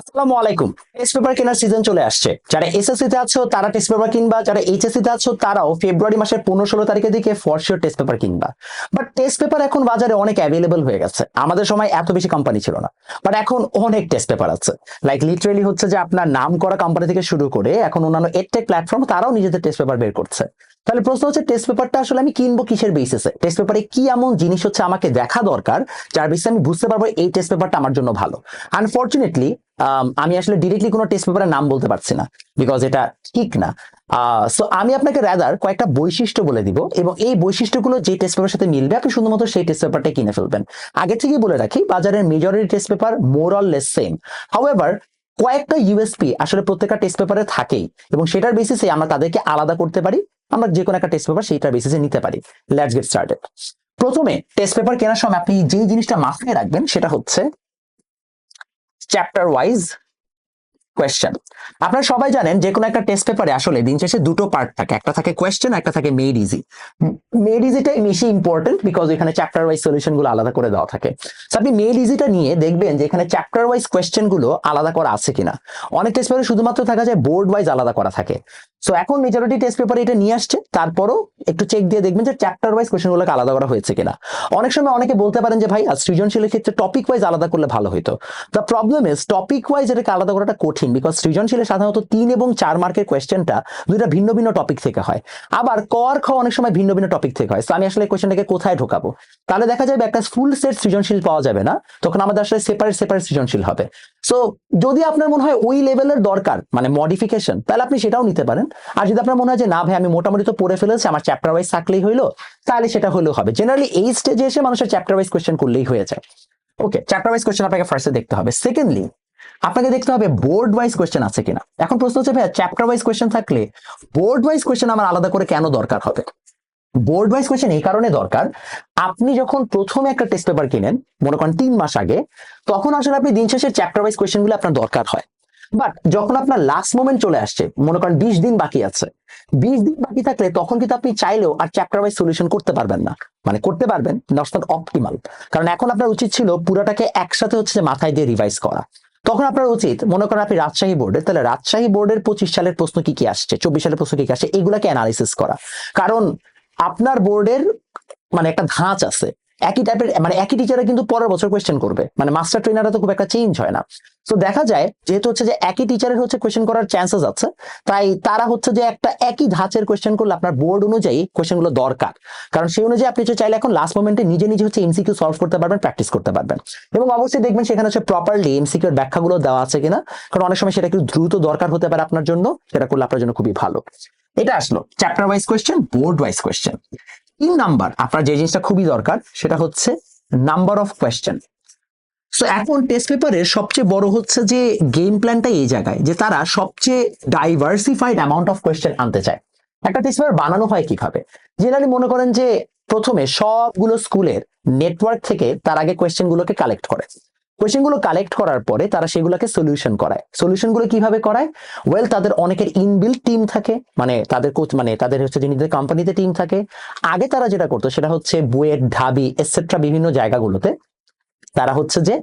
আসসালামু আলাইকুম। Test paper কেনার সিজন চলে আসছে। যারা এসএসসি তে আছো তারা টেস্ট পেপার কিনবা, যারা এইচএসসি তে আছো তারাও ফেব্রুয়ারি মাসের 15-16 তারিখের দিকে ফর শিওর টেস্ট পেপার কিনবা। বাট টেস্ট পেপার এখন বাজারে অনেক অ্যাভেলেবল হয়ে গেছে। আমাদের সময় এত বেশি কোম্পানি ছিল না, বাট এখন অনেক টেস্ট পেপার আছে। লাইক লিটারেলি হচ্ছে যে আপনার নাম করা কোম্পানি থেকে শুরু করে এখন অন্যান্য এডটেক প্ল্যাটফর্ম তারাও নিজেদের টেস্ট পেপার বের করছে। তাহলে প্রশ্ন হচ্ছে টেস্ট পেপারটা আসলে আমি কিনবো কিসের বেসিসে? টেস্ট পেপারে কি এমন জিনিস হচ্ছে আমাকে দেখা দরকার যার বেসিসে আমি বুঝতে পারবো এই টেস্ট পেপারটা আমার জন্য ভালো। আনফরচুনেটলি আমি আসলে ডিরেক্টলি কোনো টেস্ট পেপারের নাম বলতে পারছি না, বিকজ এটা ঠিক না। সো আমি আপনাকে রাদার কয়েকটা বৈশিষ্ট্য বলে দিব, এবং এই বৈশিষ্ট্যগুলো যে টেস্ট পেপারের সাথে মিলবে আপনি শুধুমাত্র সেই টেস্ট পেপারটা কিনে ফেলবেন। আগে থেকেই বলে রাখি, বাজারের majority test paper more or less same. However, কয়েকটা ইউএসপি আসলে প্রত্যেকটা টেস্ট পেপারে থাকেই, এবং সেটার বেসিসে আমরা তাদেরকে আলাদা করতে পারি। আমরা যে কোনো একটা টেস্ট পেপার সেইটার বেসিসে নিতে পারি। Let's get started. প্রথমে টেস্ট পেপার কেনার সময় আপনি যে জিনিসটা মাথায় রাখবেন সেটা হচ্ছে চ্যাপ্টার ওয়াইজ কোয়েশ্চেন। আপনারা সবাই জানেন যে কোনো একটা টেস্ট পেপারে আসলে দিন শেষে দুটো পার্ট থাকে, একটা থাকে কোয়েশ্চেন, একটা থাকে মেড ইজি। মেড ইজিটাই বেশি ইম্পর্টেন্ট, বিকজ এখানে চ্যাপ্টার ওয়াইজ সলিউশন গুলো আলাদা করে দেওয়া থাকে। তো আপনি মেড ইজিটা নিয়ে দেখবেন যে এখানে চ্যাপ্টার ওয়াইজ কোয়েশ্চেন গুলো আলাদা করা আছে কিনা। অনেক টেস্ট পেপারে শুধুমাত্র থাকা যায় বোর্ড ওয়াইজ আলাদা করা থাকে। সো এখন মেজরিটি টেস্ট পেপারে এটা নিয়ে আসছে, তারপরও একটু চেক দিয়ে দেখবেন যে চ্যাপ্টার ওয়াইজ কোয়েশ্চেন গুলোকে আলাদা করা হয়েছে কিনা। অনেক সময় অনেকে বলতে পারেন যে ভাই সৃজনশীলের ক্ষেত্রে টপিক ওয়াইজ আলাদা করলে ভালো হতো। The problem is topic wise এটাকে আলাদা করাটা কঠিন, বিকজ সৃজনশীলে সাধারণত 3 এবং 4 মার্কের কোয়েশ্চেনটা দুইটা ভিন্ন ভিন্ন টপিক থেকে হয়। আবার ক আর খ অনেক সময় ভিন্ন ভিন্ন টপিক থেকে হয়। তো আমি আসলে কোয়েশ্চেনটাকে কোথায় ঢোকাবো? তাহলে দেখা যাবে একটা ফুল সেট সৃজনশীল পাওয়া যাবে না, তখন আমাদের আসলে সেপারেট সেপারেট সৃজনশীল হবে। সো যদি আপনার মনে হয় ওই লেভেলের দরকার, মানে মডিফিকেশন, তাহলে আপনি সেটাও নিতে পারেন। আর যদি আপনার মনে হয় যে না ভাই আমি মোটামুটি তো পড়ে ফেলেছি, আমার চ্যাপ্টার ওয়াইজ থাকলেই হইলো, তাহলে সেটা হলেও হবে। জেনারেলি এই স্টেজে এসে মানুষের চ্যাপ্টার ওয়াইজ কোয়েশ্চেন করলেই হয়ে যায়। ওকে, চ্যাপ্টার ওয়াইজ কোয়েশ্চেন আপনাকে ফার্স্টে দেখতে হবে। সেকেন্ডলি, আপনাকে দেখতে হবে বোর্ড ওয়াইজ কোয়েশ্চেন আছে কিনা। এখন প্রশ্ন হচ্ছে ভাইয়া চ্যাপ্টার ওয়াইজ কোয়েশ্চেন থাকলে বোর্ড ওয়াইজ কোয়েশ্চেন আমার আলাদা করে কেন দরকার হবে? বোর্ড ওয়াইজ কোয়েশ্চেন এই কারণে দরকার, আপনি যখন প্রথমে একটা টেস্ট পেপার কিনেন, মনে করেন 3 মাস আগে, তখন আসলে আপনি দিন শেষে চ্যাপ্টার ওয়াইজ কোয়েশ্চেন গুলো আপনার দরকার হয়। বাট যখন আপনার লাস্ট মোমেন্ট চলে আসছে, মনে করেন 20 দিন বাকি আছে, 20 দিন বাকি থাকলে তখন কিন্তু আপনি চাইলেও আর চ্যাপ্টার ওয়াইজ সলিউশন করতে পারবেন না। মানে করতে পারবেন, নট অপটিমাল। কারণ এখন আপনার উচিত ছিল পুরাটাকে একসাথে হচ্ছে যে মাথায় দিয়ে রিভাইজ করা। তখন আপনার উচিত, মনে করেন আপনি রাজশাহী বোর্ডের, তাহলে রাজশাহী বোর্ডের 25 সালের প্রশ্ন কি কি আসছে, 24 সালের প্রশ্ন কি কি আসছে, এগুলাকে অ্যানালিসিস করা। কারণ আপনার বোর্ডের মানে একটা ধাঁচ আছে, একই টাইপের, মানে একই টিচারে কিন্তু পরের বছর কোয়েশ্চেন করবে, মানে মাস্টার ট্রেনাররা তো খুব একটা চেঞ্জ হয় না। তো দেখা যায় যেহেতু হচ্ছে যে একই টিচারের হচ্ছে কোয়েশ্চেন করার চান্সেস আছে, তাই তারা হচ্ছে যে একটা একই ধাঁচের কোয়েশ্চেন করলে আপনার বোর্ড অনুযায়ী কোয়েশ্চেন গুলো দরকার। কারণ সেই অনুযায়ী আপনি চাইলে এখন লাস্ট মোমেন্টে নিজে নিজে হচ্ছে এমসিকিউ সলভ করতে পারবেন, প্র্যাকটিস করতে পারবেন। এবং অবশ্যই দেখবেন সেখানে হচ্ছে প্রপারলি এমসিকিউ এর ব্যাখ্যাগুলো দেওয়া আছে কিনা, কারণ অনেক সময় সেটা একটু দ্রুত দরকার হতে পারে আপনার জন্য, সেটা করলে আপনার জন্য খুবই ভালো। এটা আসলো chapter wise question, board wise question. 3 number আপনার যে জিনিসটা খুবই দরকার সেটা হচ্ছে নাম্বার অফ কোয়েশ্চেন। সো এখন টেস্ট পেপারের সবচেয়ে বড় হচ্ছে যে গেম প্ল্যানটা এই জায়গায় যে তারা সবচেয়ে ডাইভার্সিফাইড অ্যামাউন্ট অফ কোয়েশ্চেন আনতে চায়। একটা টেস্ট পেপার বানানো হয় কিভাবে? জেনারেলি মনে করেন যে প্রথমে সবগুলো স্কুলের নেটওয়ার্ক থেকে তার আগে কোয়েশ্চেন গুলোকে কালেক্ট করে। কোয়েশ্চেন গুলো কালেক্ট করার পরে তারা সেগুলোকে সলিউশন করায়। সলিউশন গুলো কিভাবে করায়? ওয়েল, তাদের অনেকের ইনবিল্ট টিম থাকে, মানে তাদের কোচ, মানে তাদের হচ্ছে যে নিজেদের কোম্পানিতে টিম থাকে। আগে তারা যেটা করতো সেটা হচ্ছে বুয়েট, ঢাবি এটসেট্রা বিভিন্ন জায়গাগুলোতে তারা হচ্ছে যে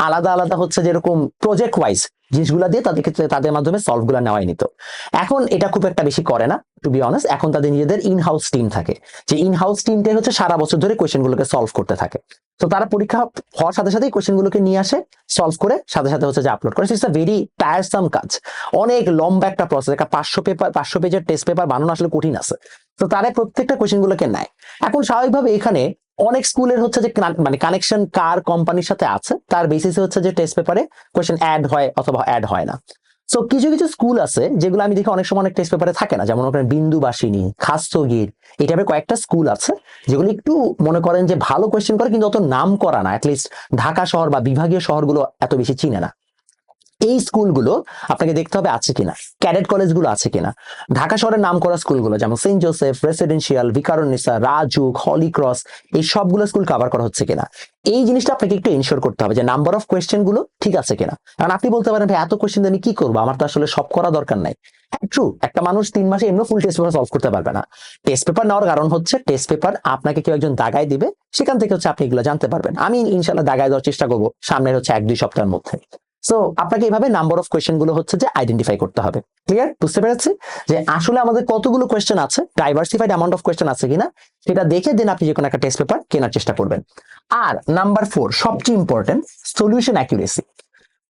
আলাদা আলাদা হচ্ছে যেরকম প্রজেক্ট ওয়াইজ জিনিসগুলো দিয়ে তাদেরকে তাদের মাধ্যমে সলভ গুলো নেওয়াই নিত। এখন এটা খুব একটা বেশি করে না, টু বি অনেস্ট। এখন তাদের নিজেদের ইনহাউস টিম থাকে, যে ইনহাউস টিমটাই হচ্ছে সারা বছর ধরে কোয়েশ্চেন গুলোকে সলভ করতে থাকে। তো তারা পরীক্ষা হওয়ার সাথে সাথেই কোয়েশ্চেন গুলোকে নিয়ে আসে, সলভ করে সাথে সাথে হচ্ছে যে আপলোড করে। ইটস আ ভেরি টায়ারসাম কাজ, অনেক লম্বা একটা প্রসেস। একটা 500 পেজের টেস্ট পেপার বানানো আসলে কঠিন আছে। তো তারা প্রত্যেকটা কোয়েশ্চেন গুলোকে নেয়। এখন স্বাভাবিকভাবে এখানে অনেক স্কুলের হচ্ছে যে মানে কানেকশন কার কোম্পানির সাথে আছে তার বেসিসে হচ্ছে যে টেস্ট পেপারে কোয়েশ্চেন অ্যাড হয় অথবা অ্যাড হয় না। সো কিছু কিছু স্কুল আছে যেগুলো আমি দেখি অনেক সময় অনেক টেস্ট পেপারে থাকে না, যেমন আপনার বিন্দুবাসিনী, খাস্তগির, এই টাইপের কয়েকটা স্কুল আছে যেগুলো একটু মনে করেন যে ভালো কোয়েশ্চেন করে, কিন্তু অত নাম করা না, অ্যাটলিস্ট ঢাকা শহর বা বিভাগীয় শহরগুলো এত বেশি চিনে না। এই স্কুলগুলো আপনাকে দেখতে হবে আছে কিনা, ক্যাডেট কলেজগুলো আছে কিনা। ঢাকা শহরের নাম করা স্কুলগুলো যেমন saint Joseph, residential, Viqarunnisa, Rajuk, holy cross, এই সবগুলো স্কুল কভার করা হচ্ছে কিনা, এই জিনিসটা আপনাকে একটু এনশিওর করতে হবে যে নাম্বার অফ কোয়েশ্চেন গুলো ঠিক আছে কিনা। কারণ আপনি বলতে পারেন ভাই এত কোয়েশ্চেন আমি কি করবো, আমার তো আসলে সব করা দরকার নাই। ট্রু, একটা মানুষ 3 মাসে এমনি ফুল টেস্ট পেপার সলভ করতে পারবে না। টেস্ট পেপার নেওয়ার কারণ হচ্ছে টেস্ট পেপার আপনাকে কেউ একজন দাগায় দিবে, সেখান থেকে হচ্ছে আপনি এগুলো জানতে পারবেন। আমি ইনশাল্লাহ দাগায় দেওয়ার চেষ্টা করবো সামনের হচ্ছে 1-2 সপ্তাহের মধ্যে। সো আপনাকে এইভাবে নাম্বার অফ কোয়েশ্চেন গুলো হচ্ছে যে আইডেন্টিফাই করতে হবে। ক্লিয়ার? বুঝতে পেরেছি যে আসলে আমাদের কতগুলো কোয়েশ্চেন আছে, ডাইভার্সিফাইড অ্যামাউন্ট অফ কোয়েশ্চেন আছে কিনা সেটা দেখে দেন আপনি যে কোনো একটা টেস্ট পেপার কেনার চেষ্টা করবেন। আর নাম্বার 4 সবচেয়ে ইম্পর্টেন্ট, সলিউশন অ্যাকুরেসি।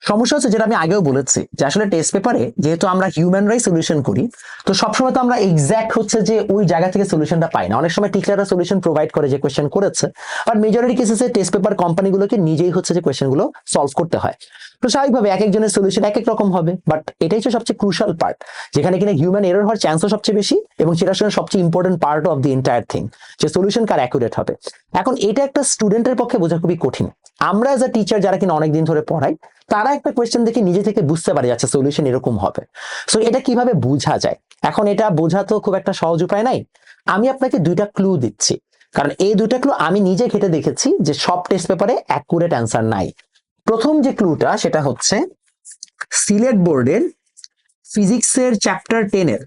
সমস্যা হচ্ছে যেটা আমি আগেও বলেছি যে আসলে টেস্ট পেপারে যেহেতু আমরা হিউম্যানরাই সলিউশন করি, তো সবসময় তো আমরা এক্সাক্ট হচ্ছে যে ওই জায়গা থেকে সলিউশনটা পাই না। অনেক সময় টিচাররা সলিউশন প্রোভাইড করে যে কোয়েশ্চেন করেছে, আর মেজরিটি কেসেসে টেস্ট পেপার কোম্পানিগুলোকে নিজেই হচ্ছে যে কোয়েশ্চেনগুলো সলভ করতে হয়। তো স্বাভাবিকভাবে এক একজনের সলিউশন এক এক রকম হবে, বাট এটাই হচ্ছে সবচেয়ে ক্রুশাল পার্ট, যেখানে কিনা হিউম্যান এরর হওয়ার চান্সও সবচেয়ে বেশি, এবং সেটার সঙ্গে সবচেয়ে important part of the entire thing, যে সলিউশন কার অ্যাকুরেট হবে। এখন এটা একটা স্টুডেন্টের পক্ষে বোঝা খুবই কঠিন। আমরা এজ আ টিচার যারা কিনা অনেকদিন ধরে পড়াই, তারা একটা কোয়েশ্চেন দেখে নিজে থেকে বুঝতে পারে যাচ্ছে সলিউশন এরকম হবে। সো এটা কিভাবে বোঝা যায়? এখন এটা বোঝা তো খুব একটা সহজ উপায় নাই। আমি আপনাকে দুইটা ক্লু দিচ্ছি, কারণ এই দুইটা ক্লু আমি নিজে ঘেটে দেখেছি যে সব টেস্ট পেপারে অ্যাকুরেট অ্যান্সার নাই। প্রথম যে ক্লুটা সেটা হচ্ছে সিলেট বোর্ডের ফিজিক্সের চ্যাপ্টার 10 এর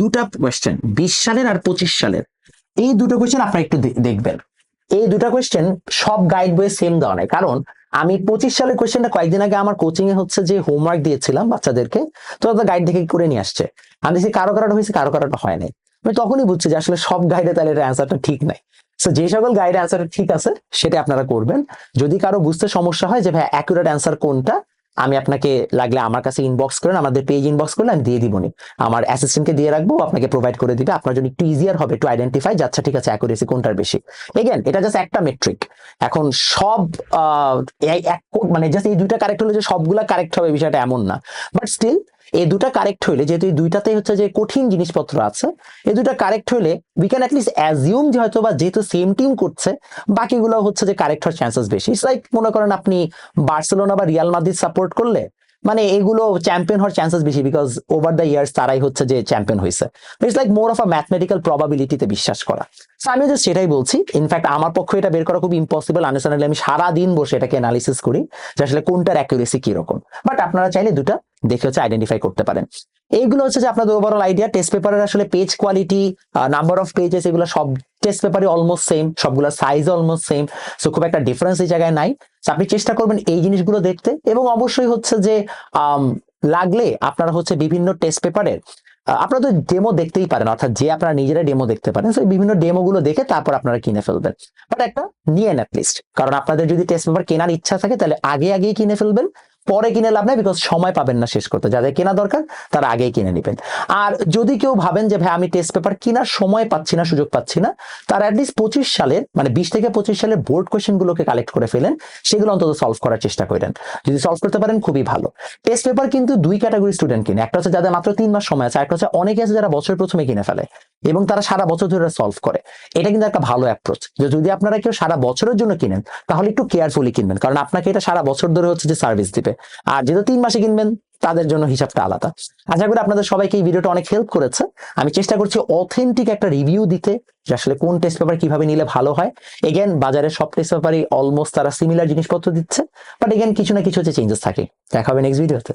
দুটা কোয়েশ্চেন, 20 সালের আর 25 সালের, এই দুটো কোয়েশ্চেন আপনারা একটু দেখবেন। এই দুটা কোয়েশ্চেন সব গাইড বইয়ে সেম দেওয়া নাই, কারণ আমি 25 সালের কোয়েশ্চেনটা কয়েকদিন আগে আমার কোচিং এ হচ্ছে যে হোমওয়ার্ক দিয়েছিলাম বাচ্চাদেরকে, তো গাইড দেখে করে নিয়ে আসছে। আমি দেখছি কারো কারোটা হয়েছে, কারো কারোটা হয় নাই। আমি তখনই বুঝছি যে আসলে সব গাইডে তাহলে এটা অ্যান্সারটা ঠিক নাই। সো যে সকল গাইডে অ্যান্সারটা ঠিক আছে সেটা আপনারা করবেন। যদি কারো বুঝতে সমস্যা হয় যে ভাই অ্যাকুরেট অ্যান্সার কোনটা, আমি আপনাকে লাগলে আমার কাছে ইনবক্স করেন, আমাদের পেজ ইনবক্স করলে আমি দিয়ে দিবনি, আমার অ্যাসিস্ট্যান্টকে দিয়ে রাখবো, আপনাকে প্রোভাইড করে দিবে। আপনার জন্য একটু ইজিয়ার হবে টু আইডেন্টিফাই যাচ্ছে ঠিক আছে অ্যাকুরেসি কোনটার বেশি। এগেন এটা জাস্ট একটা মেট্রিক। এখন সব মানে জাস্ট এই দুইটা কারেক্ট হলে যে সবগুলা কারেক্ট হবে বিষয়টা এমন না, বাট স্টিল এই দুটা কারেক্ট হইলে, যেহেতু এই দুইটাতেই হচ্ছে যে কঠিন জিনিসপত্র আছে, এই দুটা কারেক্ট হইলে উই ক্যান অ্যাটলিস্ট অ্যাজিউম যে হয়তো বা যেহেতু সেম টিম করছে, বাকিগুলো হচ্ছে যে কারেক্ট হওয়ার চান্সেস বেশি। ইটস লাইক মনে করেন আপনি বার্সেলোনা বা রিয়াল মাদ্রিদ সাপোর্ট করলে, মানে এগুলো চ্যাম্পিয়ন হওয়ার চান্সেস বেশি, বিকজ ওভার দ্য ইয়ার্স তারাই হচ্ছে যে চ্যাম্পিয়ন হয়েছে। It's like more of a mathematical প্রবাবিলিটিতে বিশ্বাস করা। আমি জাস্ট সেটাই বলছি। ইনফ্যাক্ট আমার পক্ষে এটা বের করা খুব ইম্পসিবল, আনসারলি আমি সারাদিন বসে এটাকে অ্যানালিসিস করি যে আসলে কোনটার অ্যাকুরেসি কিরকম। বাট আপনারা চাইলে দুটা দেখে হচ্ছে আইডেন্টিফাই করতে পারেন। এইগুলো হচ্ছে যে আপনাদের ওভারঅল আইডিয়া। টেস্ট পেপারের আসলে page quality, number of pages, এগুলো সব টেস্ট পেপারে অলমোস্ট সেম, সবগুলো সাইজ অলমোস্ট সেম। সো খুব একটা ডিফারেন্স এই জায়গায় নাই। আপনি চেষ্টা করবেন এই জিনিসগুলো দেখতে, এবং অবশ্যই হচ্ছে যে লাগলে আপনারা হচ্ছে বিভিন্ন টেস্ট পেপারের আপনারা তো ডেমো দেখতেই পারেন, অর্থাৎ যে আপনারা নিজেরা ডেমো দেখতে পারেন। সেই বিভিন্ন ডেমো গুলো দেখে তারপর আপনারা কিনে ফেলবেন, বাট একটা নিয়েন অ্যাটলিস্ট। কারণ আপনাদের যদি টেস্ট পেপার কেনার ইচ্ছা থাকে তাহলে আগে আগেই কিনে ফেলবেন, পরে কিনে লাভ নাই, বিকজ সময় পাবেন না শেষ করতে। যাদের কেনা দরকার তারা আগেই কিনে নেবেন। আর যদি কেউ ভাবেন যে ভাই আমি টেস্ট পেপার কেনার সময় পাচ্ছি না, সুযোগ পাচ্ছি না, তার অ্যাটলিস্ট 25 সালের মানে 20 থেকে 25 সালের বোর্ড কোয়েশ্চেন গুলোকে কালেক্ট করে ফেলেন, সেগুলো অন্তত সলভ করার চেষ্টা করেন। যদি সলভ করতে পারেন খুবই ভালো। টেস্ট পেপার কিন্তু দুই ক্যাটাগরি স্টুডেন্ট কিনে, একটা হচ্ছে যাদের মাত্র 3 মাস সময় আছে, একটা হচ্ছে অনেকে আছে যারা বছর প্রথমে কিনে ফেলে এবং তারা সারা বছর ধরে সলভ করে। এটা কিন্তু একটা ভালো অ্যাপ্রোচ। যদি আপনারা কেউ সারা বছরের জন্য কিনেন তাহলে একটু কেয়ারফুলি কিনবেন, কারণ আপনাকে এটা সারা বছর ধরে হচ্ছে যে সার্ভিস দিবে। আর যেহেতু 3 মাসে কিনবেন তাদের জন্য হিসাবটা আলাদা। আশা করি আপনাদের সবাইকে এই ভিডিওটা অনেক হেল্প করেছে। আমি চেষ্টা করছি অথেন্টিক একটা রিভিউ দিতে যে আসলে কোন টেস্ট পেপার কিভাবে নিলে ভালো হয়। এগেন বাজারে সব টেস্ট পেপারই অলমোস্ট তারা সিমিলার জিনিসপত্র দিচ্ছে, বাট এগেন কিছু না কিছু হচ্ছে চেঞ্জেস থাকে। দেখা হবে নেক্সট ভিডিওতে।